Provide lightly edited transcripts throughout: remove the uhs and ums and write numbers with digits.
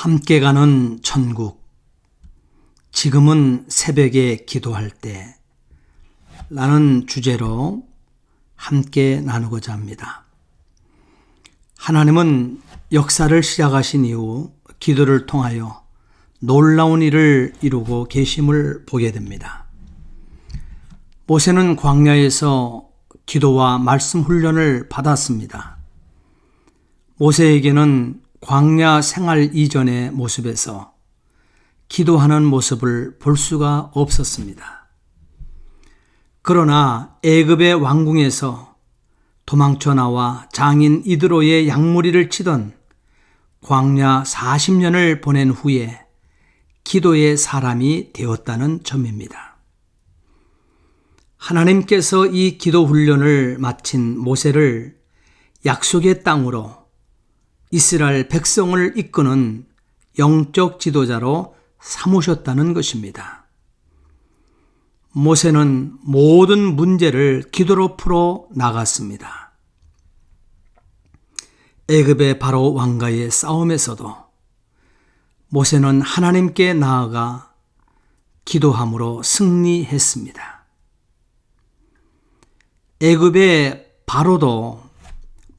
함께 가는 천국. 지금은 새벽에 기도할 때 라는 주제로 함께 나누고자 합니다. 하나님은 역사를 시작하신 이후 기도를 통하여 놀라운 일을 이루고 계심을 보게 됩니다. 모세는 광야에서 기도와 말씀 훈련을 받았습니다. 모세에게는 광야 생활 이전의 모습에서 기도하는 모습을 볼 수가 없었습니다. 그러나 애굽의 왕궁에서 도망쳐 나와 장인 이드로의 양무리를 치던 광야 40년을 보낸 후에 기도의 사람이 되었다는 점입니다. 하나님께서 이 기도 훈련을 마친 모세를 약속의 땅으로 이스라엘 백성을 이끄는 영적 지도자로 삼으셨다는 것입니다. 모세는 모든 문제를 기도로 풀어 나갔습니다. 애굽의 바로 왕과의 싸움에서도 모세는 하나님께 나아가 기도함으로 승리했습니다. 애굽의 바로도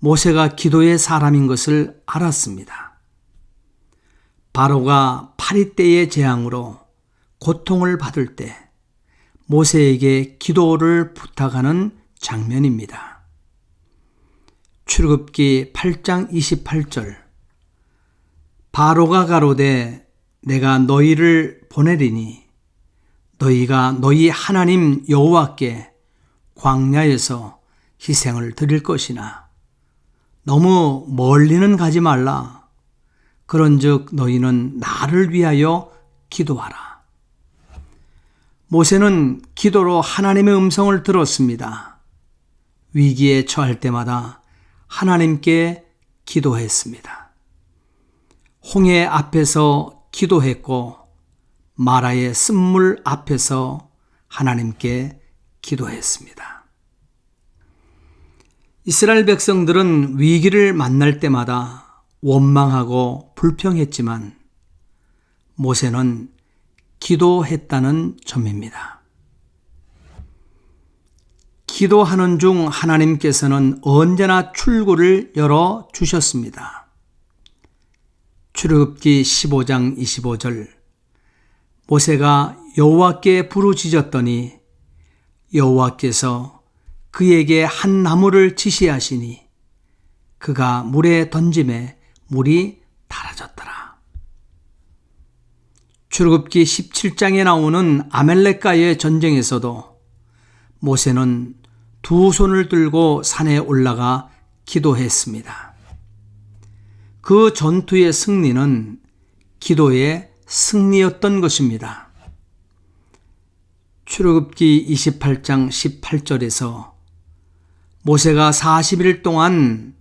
모세가 기도의 사람인 것을 알았습니다. 바로가 파리떼의 재앙으로 고통을 받을 때 모세에게 기도를 부탁하는 장면입니다. 출애굽기 8장 28절. 바로가 가로되 내가 너희를 보내리니 너희가 너희 하나님 여호와께 광야에서 희생을 드릴 것이나 너무 멀리는 가지 말라. 그런즉 너희는 나를 위하여 기도하라. 모세는 기도로 하나님의 음성을 들었습니다. 위기에 처할 때마다 하나님께 기도했습니다. 홍해 앞에서 기도했고 마라의 쓴물 앞에서 하나님께 기도했습니다. 이스라엘 백성들은 위기를 만날 때마다 원망하고 불평했지만 모세는 기도했다는 점입니다. 기도하는 중 하나님께서는 언제나 출구를 열어 주셨습니다. 출애굽기 15장 25절. 모세가 여호와께 부르짖었더니 여호와께서 그에게 한 나무를 지시하시니 그가 물에 던짐에 물이 달아졌더라. 출애굽기 17장에 나오는 아멜렉과의 전쟁에서도 모세는 두 손을 들고 산에 올라가 기도했습니다. 그 전투의 승리는 기도의 승리였던 것입니다. 출애굽기 28장 18절에서 모세가 40일 동안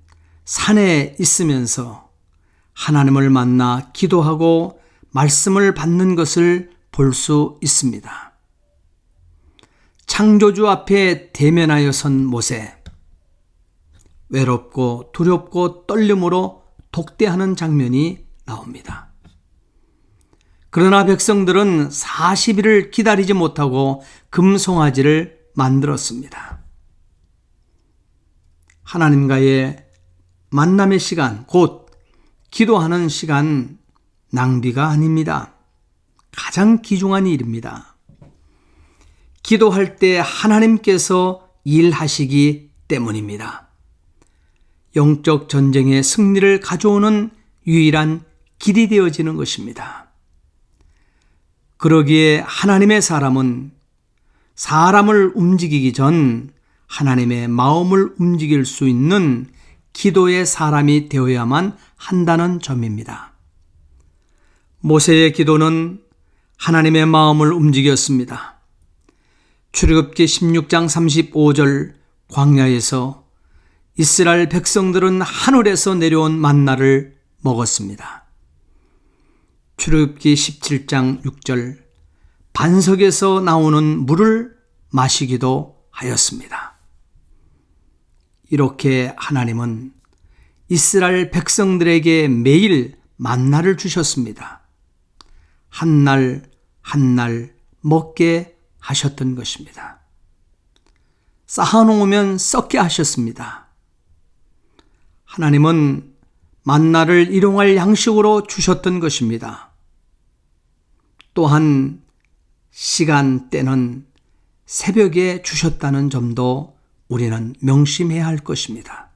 산에 있으면서 하나님을 만나 기도하고 말씀을 받는 것을 볼 수 있습니다. 창조주 앞에 대면하여 선 모세, 외롭고 두렵고 떨림으로 독대하는 장면이 나옵니다. 그러나 백성들은 40일을 기다리지 못하고 금송아지를 만들었습니다. 하나님과의 만남의 시간, 곧 기도하는 시간, 낭비가 아닙니다. 가장 귀중한 일입니다. 기도할 때 하나님께서 일하시기 때문입니다. 영적 전쟁의 승리를 가져오는 유일한 길이 되어지는 것입니다. 그러기에 하나님의 사람은 사람을 움직이기 전 하나님의 마음을 움직일 수 있는 기도의 사람이 되어야만 한다는 점입니다. 모세의 기도는 하나님의 마음을 움직였습니다. 출애굽기 16장 35절. 광야에서 이스라엘 백성들은 하늘에서 내려온 만나를 먹었습니다. 출애굽기 17장 6절. 반석에서 나오는 물을 마시기도 하였습니다. 이렇게 하나님은 이스라엘 백성들에게 매일 만나를 주셨습니다. 한 날 한 날 먹게 하셨던 것입니다. 쌓아놓으면 썩게 하셨습니다. 하나님은 만나를 일용할 양식으로 주셨던 것입니다. 또한 시간대는 새벽에 주셨다는 점도 우리는 명심해야 할 것입니다.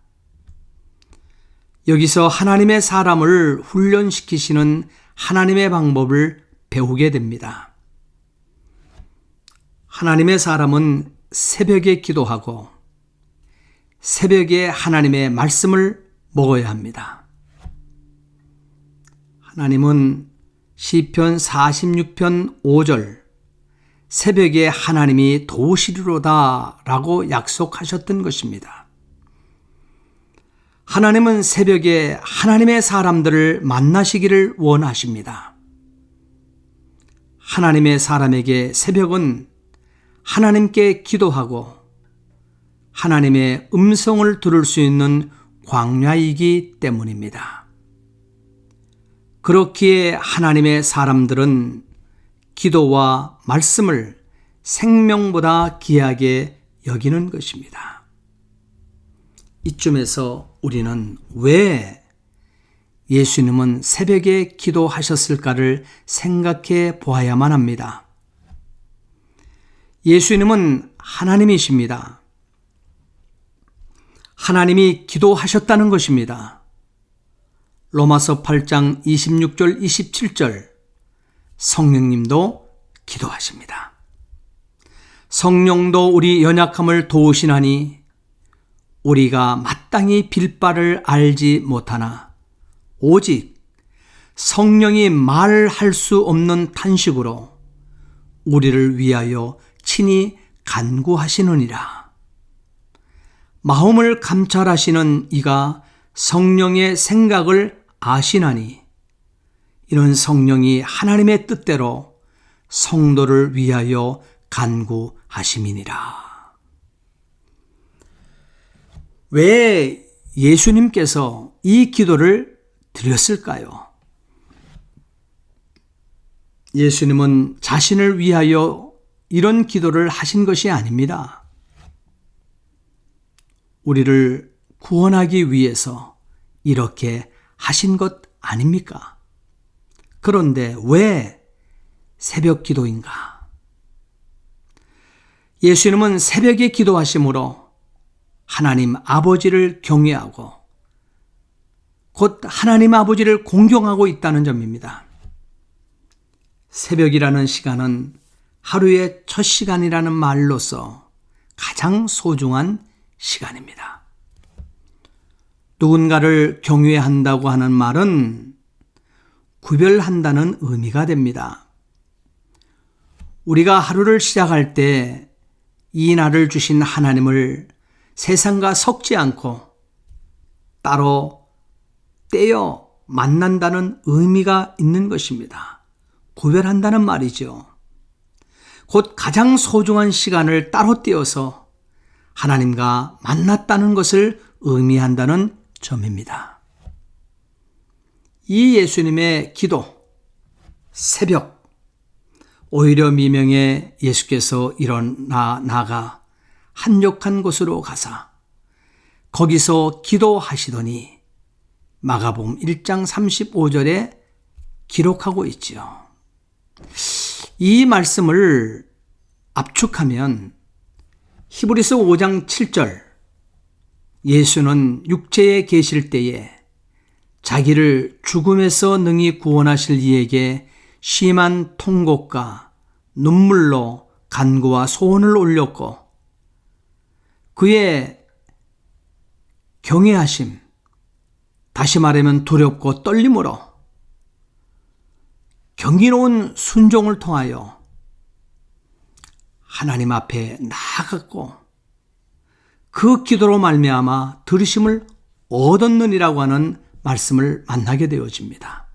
여기서 하나님의 사람을 훈련시키시는 하나님의 방법을 배우게 됩니다. 하나님의 사람은 새벽에 기도하고 새벽에 하나님의 말씀을 먹어야 합니다. 하나님은 시편 46편 5절 새벽에 하나님이 도우시리로다 라고 약속하셨던 것입니다. 하나님은 새벽에 하나님의 사람들을 만나시기를 원하십니다. 하나님의 사람에게 새벽은 하나님께 기도하고 하나님의 음성을 들을 수 있는 광야이기 때문입니다. 그렇기에 하나님의 사람들은 기도와 말씀을 생명보다 귀하게 여기는 것입니다. 이쯤에서 우리는 왜 예수님은 새벽에 기도하셨을까를 생각해 보아야만 합니다. 예수님은 하나님이십니다. 하나님이 기도하셨다는 것입니다. 로마서 8장 26절 27절 성령님도 기도하십니다. 성령도 우리 연약함을 도우시나니 우리가 마땅히 빌 바를 알지 못하나 오직 성령이 말할 수 없는 탄식으로 우리를 위하여 친히 간구하시느니라. 마음을 감찰하시는 이가 성령의 생각을 아시나니 이런 성령이 하나님의 뜻대로 성도를 위하여 간구하심이니라. 왜 예수님께서 이 기도를 드렸을까요? 예수님은 자신을 위하여 이런 기도를 하신 것이 아닙니다. 우리를 구원하기 위해서 이렇게 하신 것 아닙니까? 그런데 왜 새벽 기도인가? 예수님은 새벽에 기도하심으로 하나님 아버지를 경외하고 곧 하나님 아버지를 공경하고 있다는 점입니다. 새벽이라는 시간은 하루의 첫 시간이라는 말로서 가장 소중한 시간입니다. 누군가를 경외한다고 하는 말은 구별한다는 의미가 됩니다. 우리가 하루를 시작할 때 이 날을 주신 하나님을 세상과 섞지 않고 따로 떼어 만난다는 의미가 있는 것입니다. 구별한다는 말이죠. 곧 가장 소중한 시간을 따로 떼어서 하나님과 만났다는 것을 의미한다는 점입니다. 이 예수님의 기도, 새벽, 오히려 미명에 예수께서 일어나 나가 한적한 곳으로 가사 거기서 기도하시더니 마가복음 1장 35절에 기록하고 있지요. 이 말씀을 압축하면 히브리서 5장 7절 예수는 육체에 계실 때에 자기를 죽음에서 능히 구원하실 이에게 심한 통곡과 눈물로 간구와 소원을 올렸고 그의 경외하심, 다시 말하면 두렵고 떨림으로 경이로운 순종을 통하여 하나님 앞에 나아갔고 그 기도로 말미암아 들으심을 얻었느니라고 하는 말씀을 만나게 되어집니다.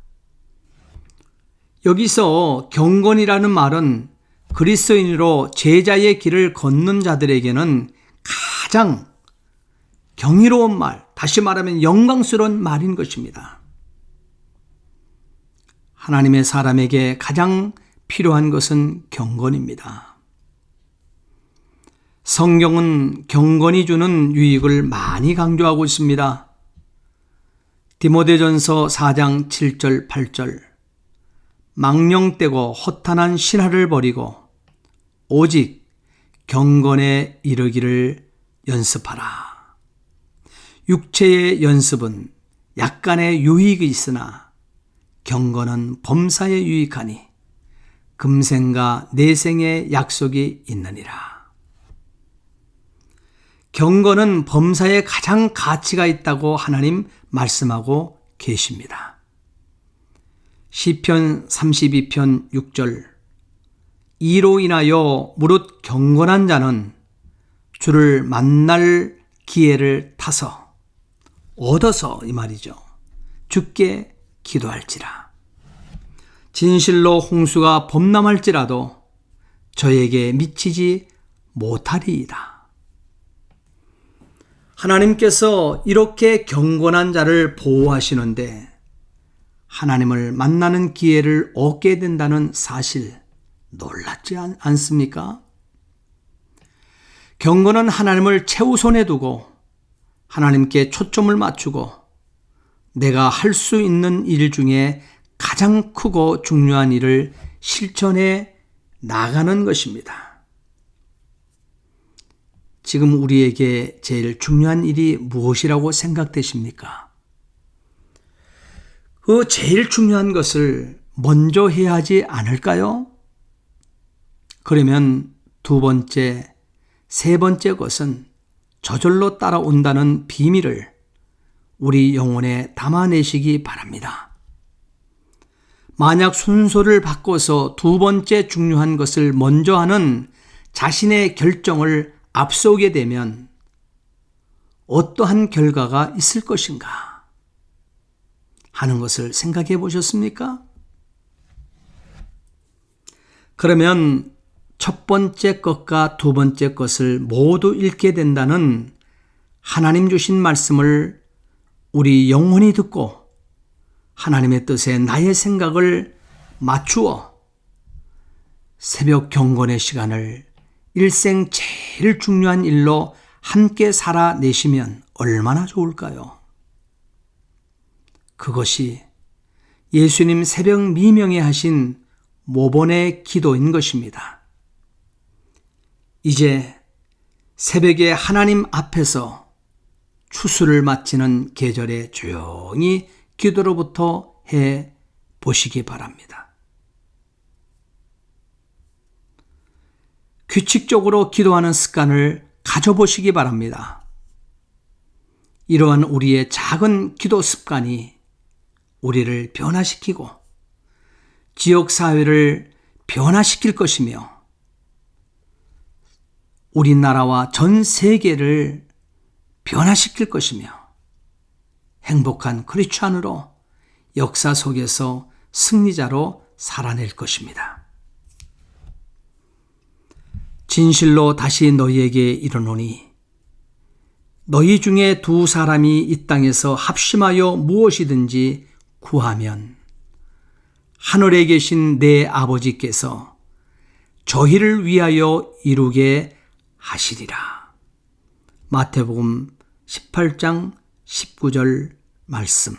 여기서 경건이라는 말은 그리스도인으로 제자의 길을 걷는 자들에게는 가장 경이로운 말, 다시 말하면 영광스러운 말인 것입니다. 하나님의 사람에게 가장 필요한 것은 경건입니다. 성경은 경건이 주는 유익을 많이 강조하고 있습니다. 디모데전서 4장 7절 8절 망령되고 허탄한 신화를 버리고 오직 경건에 이르기를 연습하라. 육체의 연습은 약간의 유익이 있으나 경건은 범사에 유익하니 금생과 내생의 약속이 있느니라. 경건은 범사에 가장 가치가 있다고 하나님 말씀하고 계십니다. 시편 32편 6절 이로 인하여 무릇 경건한 자는 주를 만날 기회를 타서 얻어서 이 말이죠. 주께 기도할지라. 진실로 홍수가 범람할지라도 저에게 미치지 못하리이다. 하나님께서 이렇게 경건한 자를 보호하시는데 하나님을 만나는 기회를 얻게 된다는 사실 놀랍지 않습니까? 경건은 하나님을 최우선에 두고 하나님께 초점을 맞추고 내가 할 수 있는 일 중에 가장 크고 중요한 일을 실천해 나가는 것입니다. 지금 우리에게 제일 중요한 일이 무엇이라고 생각되십니까? 그 제일 중요한 것을 먼저 해야 하지 않을까요? 그러면 두 번째, 세 번째 것은 저절로 따라온다는 비밀을 우리 영혼에 담아내시기 바랍니다. 만약 순서를 바꿔서 두 번째 중요한 것을 먼저 하는 자신의 결정을 앞서게 되면 어떠한 결과가 있을 것인가 하는 것을 생각해 보셨습니까? 그러면 첫 번째 것과 두 번째 것을 모두 잃게 된다는 하나님 주신 말씀을 우리 영혼이 듣고 하나님의 뜻에 나의 생각을 맞추어 새벽 경건의 시간을 일생 제일 중요한 일로 함께 살아내시면 얼마나 좋을까요? 그것이 예수님 새벽 미명에 하신 모본의 기도인 것입니다. 이제 새벽에 하나님 앞에서 추수를 마치는 계절에 조용히 기도로부터 해 보시기 바랍니다. 규칙적으로 기도하는 습관을 가져보시기 바랍니다. 이러한 우리의 작은 기도 습관이 우리를 변화시키고 지역사회를 변화시킬 것이며 우리나라와 전 세계를 변화시킬 것이며 행복한 크리스찬으로 역사 속에서 승리자로 살아낼 것입니다. 진실로 다시 너희에게 이르노니 너희 중에 두 사람이 이 땅에서 합심하여 무엇이든지 구하면 하늘에 계신 내 아버지께서 저희를 위하여 이루게 하시리라. 마태복음 18장 19절 말씀.